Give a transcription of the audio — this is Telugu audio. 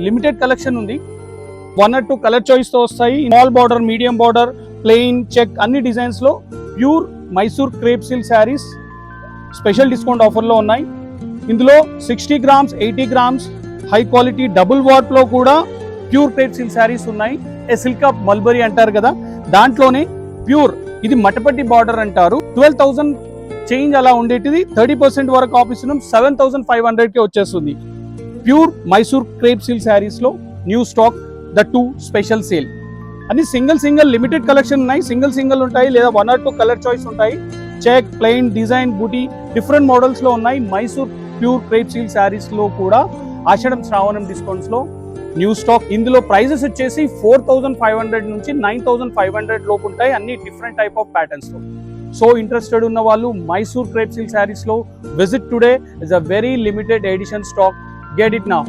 లిమిటెడ్ కలెక్షన్ ఉంది. 1 or 2 కలర్ చాయిస్ తో వస్తాయి. Small border, medium border, plain, check అన్ని డిజైన్స్ లో pure Mysore crepe silk sarees special discount offer లో ఉన్నాయి. ఇందులో 60 grams, 80 grams high quality double వాట్ లో కూడా ప్యూర్ క్రేప్ సిల్క్ శారీస్ ఉన్నాయి. సిల్క్ ఆఫ్ మల్బరీ అంటారు కదా, దాంట్లోనే ప్యూర్ ఇది మటపట్టి బార్డర్ అంటారు. 12,000 చేంజ్ అలా ఉండేటిది 30% వరకు ఆఫ్ ఇస్తున్నాం. 7,500 కి వచ్చేస్తుంది. Pure Mysore crepe silk sarees లో new stock, the 2 special sale. అన్ని సింగిల్ లిమిటెడ్ కలెక్షన్ ఉన్నాయి. సింగిల్ ఉంటాయి లేదా 1 or 2 కలర్ చాయిస్ ఉంటాయి. Check, plain, design, booti different models లో ఉన్నాయి. Mysore pure crepe silk sarees లో కూడా ఆషాఢం శ్రావణం డిస్కౌంట్స్ లో న్యూ స్టాక్. ఇందులో ప్రైజెస్ వచ్చేసి 4,500 నుంచి 9,500 లోపు ఉంటాయి. అన్ని డిఫరెంట్ టైప్ ఆఫ్ ప్యాటర్న్స్ లో. సో ఇంట్రెస్టెడ్ ఉన్న వాళ్ళు మైసూర్ క్రేప్ సిల్క్ శారీస్ లో visit today. Is a very limited edition stock. Get it now.